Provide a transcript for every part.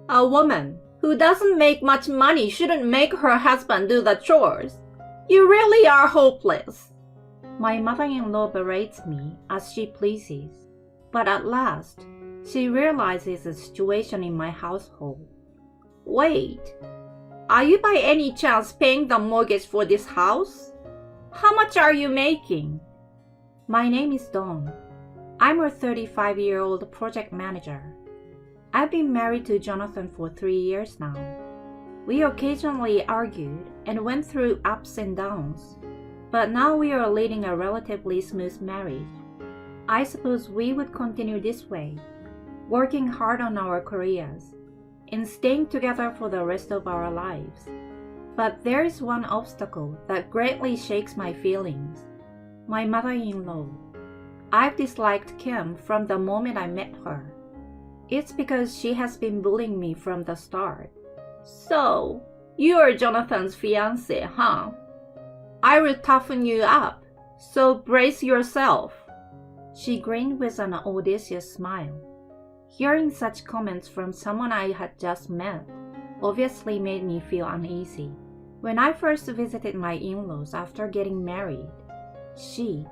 A woman who doesn't make much money shouldn't make her husband do the chores. You really are hopeless. My mother-in-law berates me as she pleases, but at last, she realizes the situation in my household. Wait, are you by any chance paying the mortgage for this house? How much are you making? My name is Dawn. I'm a 35-year-old project manager. I've been married to Jonathan for 3 years now. We occasionally argued and went through ups and downs, but now we are leading a relatively smooth marriage. I suppose we would continue this way, working hard on our careers and staying together for the rest of our lives. But there is one obstacle that greatly shakes my feelings. My mother-in-law. I've disliked Kim from the moment I met her. It's because she has been bullying me from the start. So, you're Jonathan's fiancé, huh? I will toughen you up, so brace yourself. She grinned with an audacious smile. Hearing such comments from someone I had just met obviously made me feel uneasy. When I first visited my in-laws after getting married, she,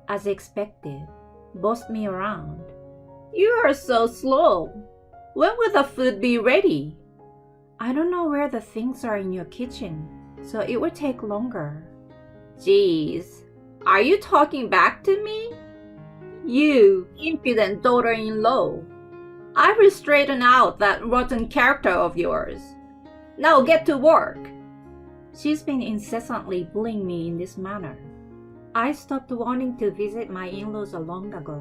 as expected, bossed me around. You are so slow. When will the food be ready? I don't know where the things are in your kitchen, so it will take longer. Geez, are you talking back to me? You impudent daughter-in-law. I will straighten out that rotten character of yours. Now get to work. She's been incessantly bullying me in this manner. I stopped wanting to visit my in-laws long ago,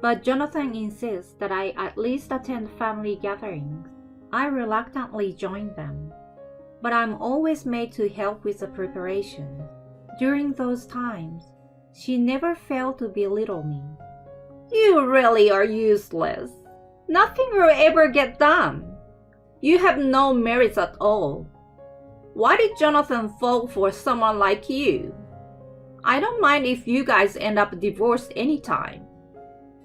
but Jonathan insists that I at least attend family gatherings. I reluctantly join them, but I'm always made to help with the preparations. During those times, she never failed to belittle me. You really are useless. Nothing will ever get done. You have no merits at all. Why did Jonathan fall for someone like you? I don't mind if you guys end up divorced anytime.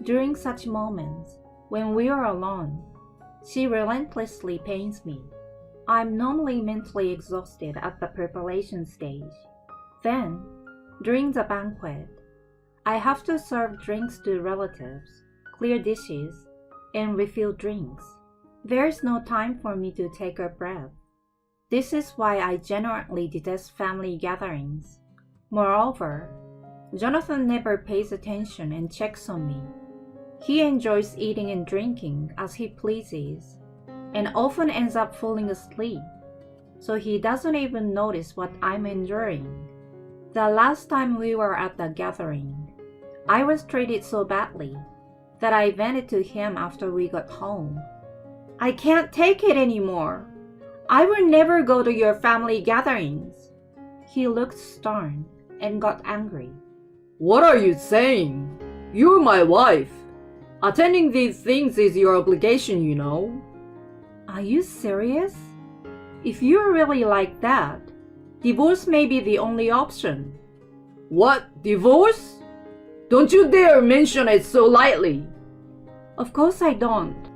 During such moments, when we are alone, she relentlessly pains me. I'm normally mentally exhausted at the preparation stage. Then, during the banquet, I have to serve drinks to relatives, clear dishes, and refill drinks. There's no time for me to take a breath. This is why I genuinely detest family gatherings. Moreover, Jonathan never pays attention and checks on me. He enjoys eating and drinking as he pleases, and often ends up falling asleep, so he doesn't even notice what I'm enduring. The last time we were at the gathering, I was treated so badly that I vented to him after we got home. I can't take it anymore. I will never go to your family gatherings. He looked stern and got angry. What are you saying? You're my wife. Attending these things is your obligation, you know. Are you serious? If you're really like that, divorce may be the only option. What? Divorce? Don't you dare mention it so lightly. Of course I don't.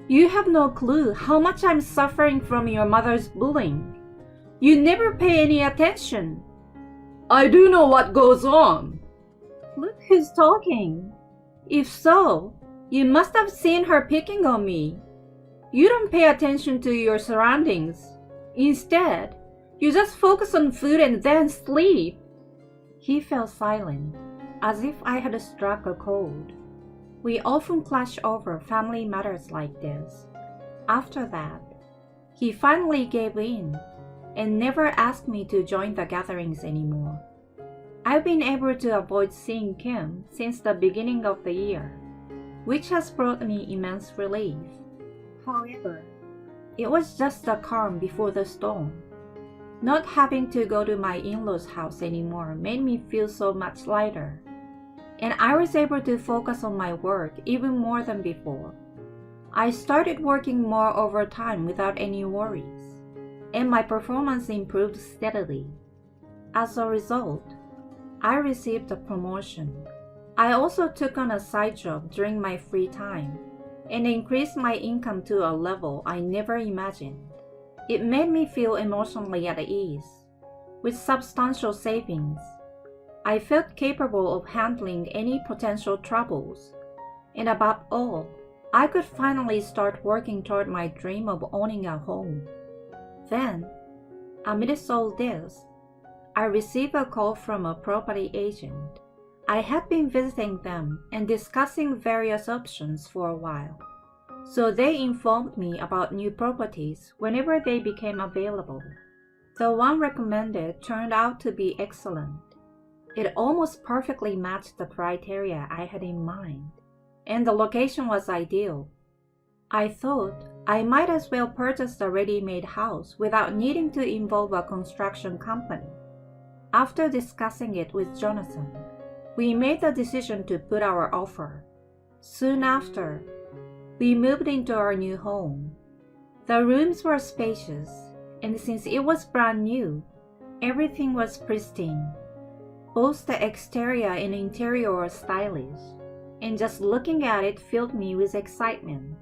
You have no clue how much I'm suffering from your mother's bullying. You never pay any attention. I do know what goes on. Look who's talking. If so, you must have seen her picking on me. You don't pay attention to your surroundings. Instead, you just focus on food and then sleep. He fell silent, as if I had struck a chord. We often clash over family matters like this. After that, he finally gave in and never asked me to join the gatherings anymore. I've been able to avoid seeing Kim since the beginning of the year, which has brought me immense relief. However, it was just the calm before the storm. Not having to go to my in-laws' house anymore made me feel so much lighter, and I was able to focus on my work even more than before. I started working more overtime without any worries, and my performance improved steadily. As a result, I received a promotion. I also took on a side job during my free time, and increased my income to a level I never imagined. It made me feel emotionally at ease. With substantial savings, I felt capable of handling any potential troubles, and above all, I could finally start working toward my dream of owning a home. Then, amidst all this, I received a call from a property agent. I had been visiting them and discussing various options for a while, so they informed me about new properties whenever they became available. The one recommended turned out to be excellent. It almost perfectly matched the criteria I had in mind, and the location was ideal. I thought I might as well purchase a ready-made house without needing to involve a construction company. After discussing it with Jonathan, we made the decision to put our offer. Soon after, we moved into our new home. The rooms were spacious, and since it was brand new, everything was pristine. Both the exterior and interior were stylish, and just looking at it filled me with excitement.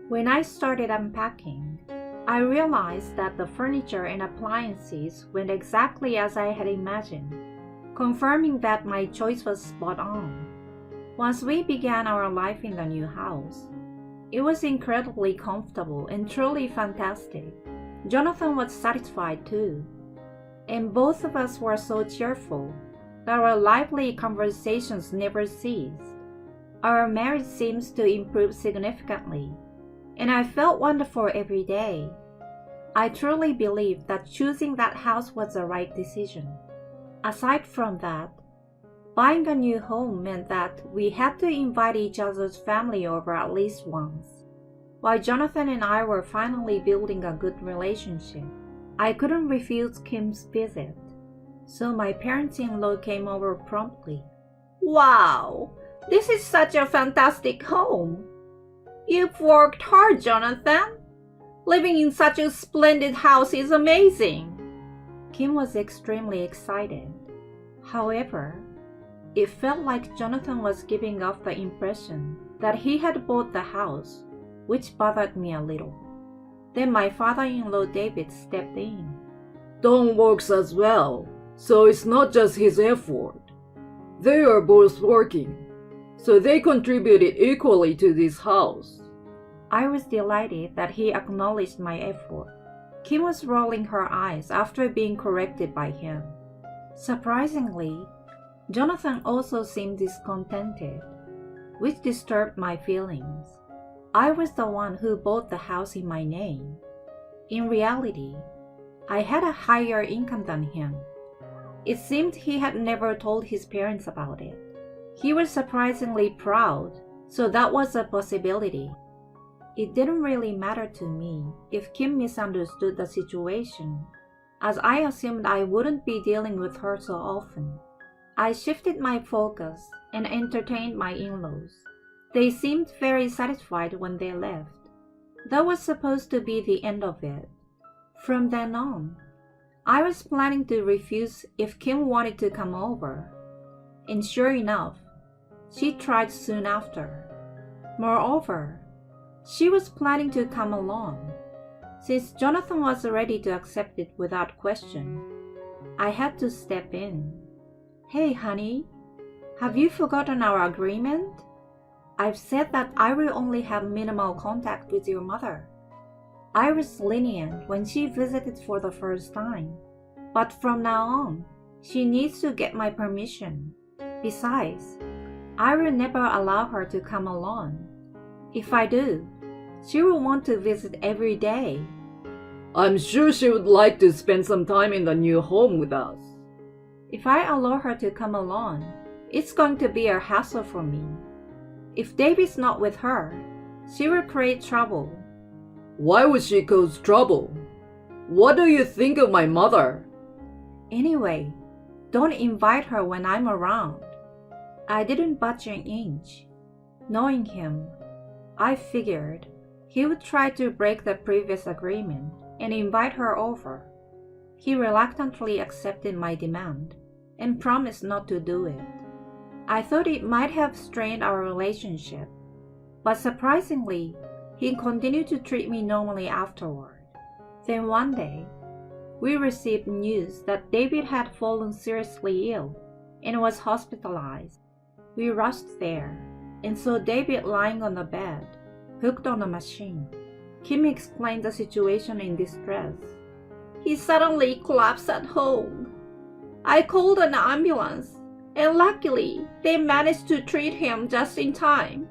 When I started unpacking, I realized that the furniture and appliances went exactly as I had imagined, confirming that my choice was spot on. Once we began our life in the new house, it was incredibly comfortable and truly fantastic. Jonathan was satisfied too, and both of us were so cheerful that our lively conversations never ceased. Our marriage seems to improve significantly, and I felt wonderful every day. I truly believe that choosing that house was the right decision. Aside from that, buying a new home meant that we had to invite each other's family over at least once. While Jonathan and I were finally building a good relationship, I couldn't refuse Kim's visit, so my parents-in-law came over promptly. Wow, this is such a fantastic home. You've worked hard, Jonathan. Living in such a splendid house is amazing. Kim was extremely excited. However, it felt like Jonathan was giving off the impression that he had bought the house, which bothered me a little. Then my father-in-law David stepped in. Don works as well, so it's not just his effort. They are both working, so they contributed equally to this house. I was delighted that he acknowledged my effort. Kim was rolling her eyes after being corrected by him. Surprisingly, Jonathan also seemed discontented, which disturbed my feelings. I was the one who bought the house in my name. In reality, I had a higher income than him. It seemed he had never told his parents about it. He was surprisingly proud, so that was a possibility. It didn't really matter to me if Kim misunderstood the situation, as I assumed I wouldn't be dealing with her so often. I shifted my focus and entertained my in-laws. They seemed very satisfied when they left. That was supposed to be the end of it. From then on, I was planning to refuse if Kim wanted to come over. And sure enough, she tried soon after. Moreover, she was planning to come along. Since Jonathan was ready to accept it without question, I had to step in. Hey honey, have you forgotten our agreement? I've said that I will only have minimal contact with your mother. I was lenient when she visited for the first time, but from now on, she needs to get my permission. Besides, I will never allow her to come alone. If I do, she will want to visit every day. I'm sure she would like to spend some time in the new home with us. If I allow her to come alone, it's going to be a hassle for me. If David's not with her, she will create trouble. Why would she cause trouble? What do you think of my mother? Anyway, don't invite her when I'm around. I didn't budge an inch. Knowing him, I figured he would try to break the previous agreement and invite her over. He reluctantly accepted my demand and promised not to do it. I thought it might have strained our relationship, But surprisingly, he continued to treat me normally afterward. Then one day, we received news that David had fallen seriously ill and was hospitalized. We rushed there and saw David lying on the bed, hooked on a machine. Kim explained the situation in distress. He suddenly collapsed at home. I called an ambulance, and luckily they managed to treat him just in time.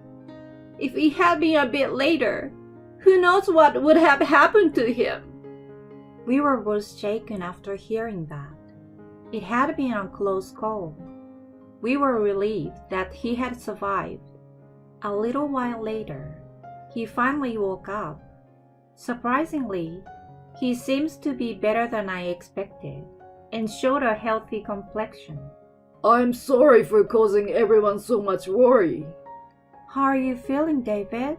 If it had been a bit later, who knows what would have happened to him? We were both shaken after hearing that. It had been a close call. We were relieved that he had survived. A little while later, he finally woke up. Surprisingly, he seems to be better than I expected and showed a healthy complexion. I'm sorry for causing everyone so much worry. How are you feeling, David?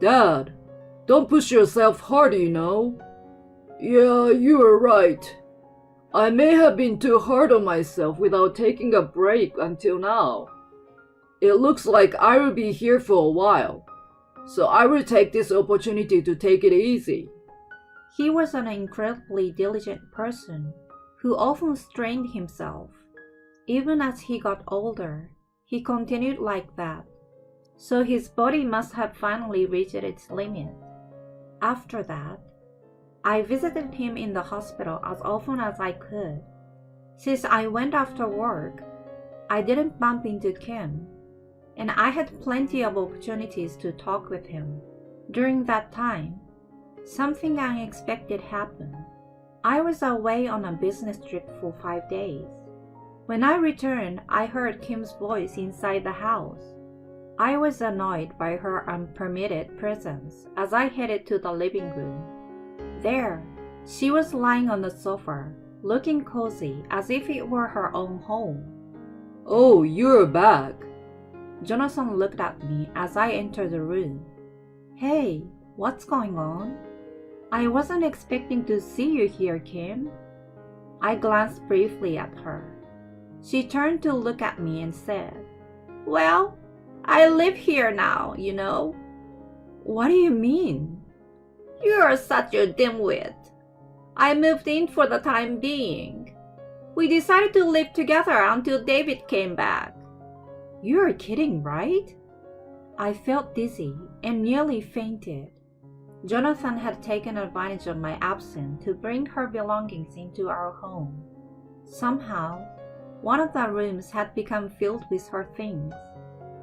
Dad, don't push yourself hard, you know. Yeah, you are right. I may have been too hard on myself without taking a break until now. It looks like I will be here for a while, so I will take this opportunity to take it easy. He was an incredibly diligent person who often strained himself. Even as he got older, he continued like that, so his body must have finally reached its limit. After that, I visited him in the hospital as often as I could. Since I went after work, I didn't bump into Kim, and I had plenty of opportunities to talk with him. During that time, something unexpected happened. I was away on a business trip for 5 days. When I returned, I heard Kim's voice inside the house. I was annoyed by her unpermitted presence as I headed to the living room. There, she was lying on the sofa, looking cozy as if it were her own home. Oh, you're back. Jonathan looked at me as I entered the room. Hey, what's going on? I wasn't expecting to see you here, Kim. I glanced briefly at her. She turned to look at me and said, Well, I live here now, you know. What do you mean? You're such a dimwit. I moved in for the time being. We decided to live together until David came back. You're kidding, right? I felt dizzy and nearly fainted. Jonathan had taken advantage of my absence to bring her belongings into our home. Somehow, one of the rooms had become filled with her things.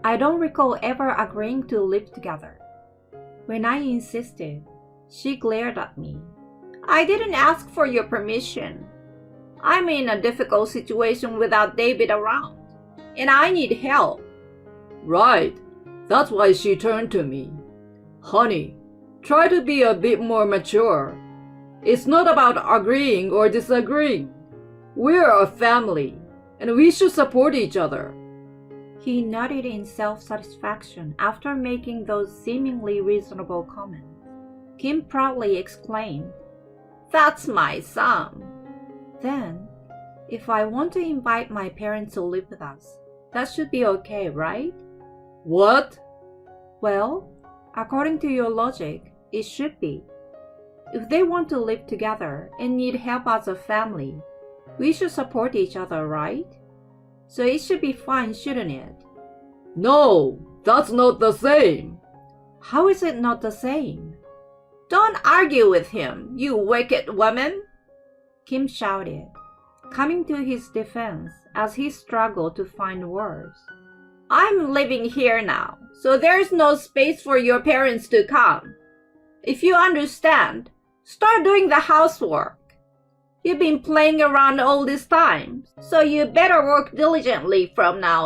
I don't recall ever agreeing to live together. When I insisted, she glared at me. I didn't ask for your permission. I'm in a difficult situation without David around, and I need help. Right. That's why she turned to me. Honey, try to be a bit more mature. It's not about agreeing or disagreeing. We're a family, and we should support each other. He nodded in self-satisfaction after making those seemingly reasonable comments. Kim proudly exclaimed, That's my son. Then, if I want to invite my parents to live with us, that should be okay, right? What? Well, according to your logic, it should be. If they want to live together and need help as a family, we should support each other, right? So it should be fine, shouldn't it? No, that's not the same. How is it not the same? Don't argue with him, you wicked woman! Kim shouted, coming to his defense as he struggled to find words. I'm living here now, so there's no space for your parents to come. If you understand, start doing the housework. You've been playing around all this time, so you better work diligently from now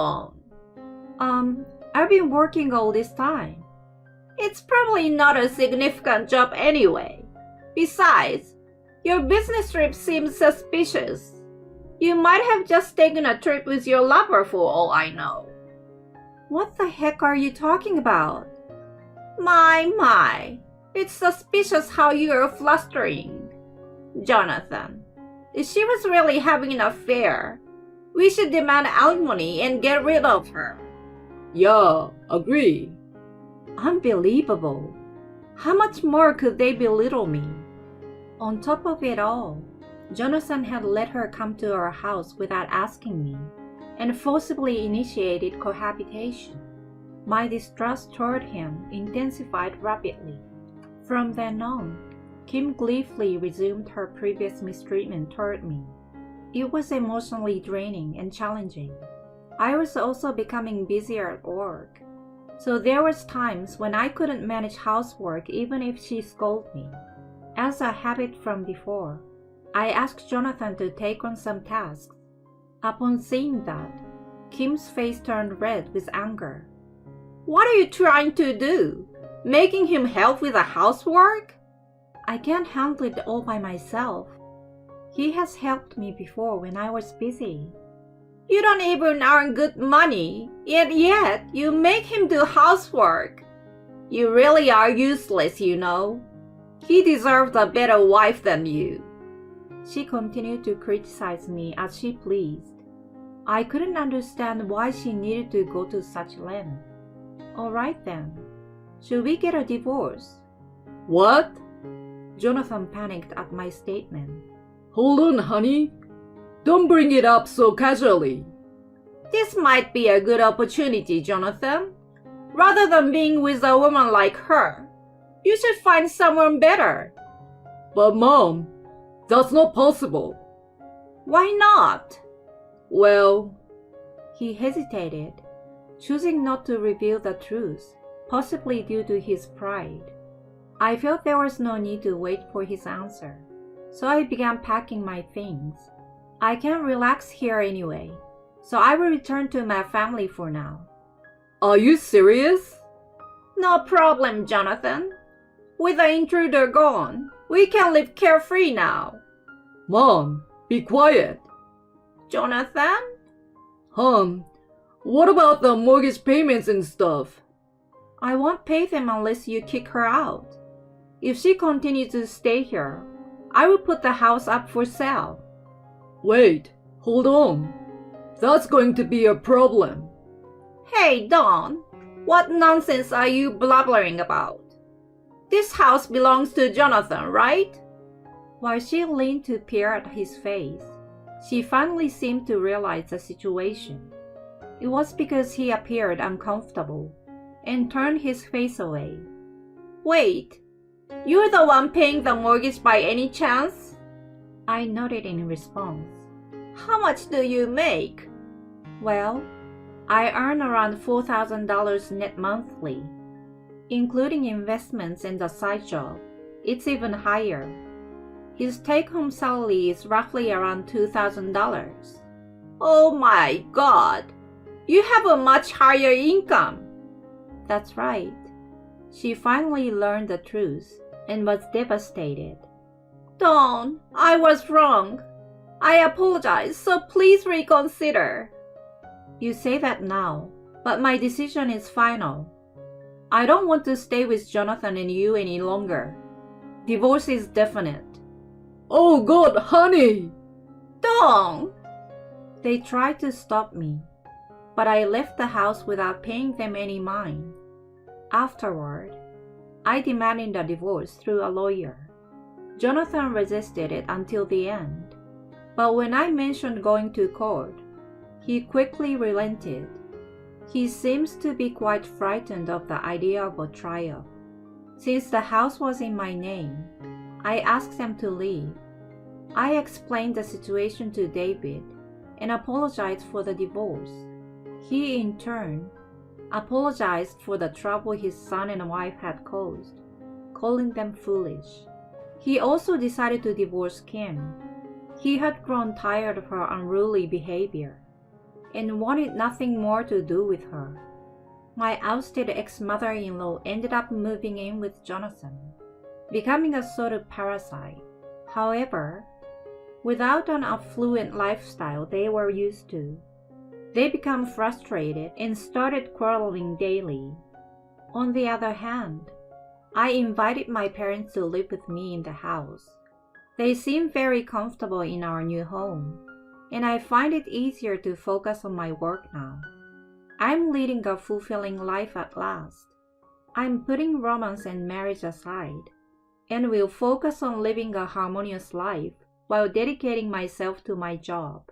on. I've been working all this time. It's probably not a significant job anyway. Besides, your business trip seems suspicious. You might have just taken a trip with your lover for all I know. What the heck are you talking about? My. It's suspicious how you're flustering. Jonathan, if she was really having an affair, we should demand alimony and get rid of her. Yeah, agree. Unbelievable. How much more could they belittle me? On top of it all, Jonathan had let her come to our house without asking me and forcibly initiated cohabitation. My distrust toward him intensified rapidly. From then on, Kim gleefully resumed her previous mistreatment toward me. It was emotionally draining and challenging. I was also becoming busier at work, so there was times when I couldn't manage housework even if she scolded me. As a habit from before, I asked Jonathan to take on some tasks. Upon seeing that, Kim's face turned red with anger. What are you trying to do? Making him help with the housework? I can't handle it all by myself. He has helped me before when I was busy. You don't even earn good money, yet you make him do housework. You really are useless, you know. He deserves a better wife than you. She continued to criticize me as she pleased. I couldn't understand why she needed to go to such length. All right then. Should we get a divorce? What? Jonathan panicked at my statement. Hold on, honey. Don't bring it up so casually. This might be a good opportunity, Jonathan. Rather than being with a woman like her, you should find someone better. But Mom, that's not possible. Why not? Well, he hesitated, choosing not to reveal the truth, possibly due to his pride. I felt there was no need to wait for his answer, so I began packing my things. I can't relax here anyway, so I will return to my family for now. Are you serious? No problem, Jonathan. With the intruder gone, we can live carefree now. Mom, be quiet. Jonathan? What about the mortgage payments and stuff? I won't pay them unless you kick her out. If she continues to stay here, I will put the house up for sale. Wait, hold on. That's going to be a problem. Hey, Dawn, what nonsense are you blabbering about? This house belongs to Jonathan, right? While she leaned to peer at his face, she finally seemed to realize the situation. It was because he appeared uncomfortable and turned his face away. Wait, you're the one paying the mortgage by any chance? I nodded in response. How much do you make? Well, I earn around $4,000 net monthly. Including investments and the side job, it's even higher. His take-home salary is roughly around $2,000. Oh my God! You have a much higher income! That's right. She finally learned the truth and was devastated. Dawn, I was wrong. I apologize, so please reconsider. You say that now, but my decision is final. I don't want to stay with Jonathan and you any longer. Divorce is definite. Oh God, honey! Dawn! They tried to stop me, but I left the house without paying them any mind. Afterward, I demanded a divorce through a lawyer. Jonathan resisted it until the end, but when I mentioned going to court, he quickly relented. He seems to be quite frightened of the idea of a trial. Since the house was in my name, I asked them to leave. I explained the situation to David and apologized for the divorce. He, in turn, apologized for the trouble his son and wife had caused, calling them foolish. He also decided to divorce Kim. He had grown tired of her unruly behavior and wanted nothing more to do with her. My ousted ex-mother-in-law ended up moving in with Jonathan, becoming a sort of parasite. However, without an affluent lifestyle they were used to, they became frustrated and started quarreling daily. On the other hand, I invited my parents to live with me in the house. They seem very comfortable in our new home, and I find it easier to focus on my work now. I'm leading a fulfilling life at last. I'm putting romance and marriage aside, and will focus on living a harmonious life while dedicating myself to my job.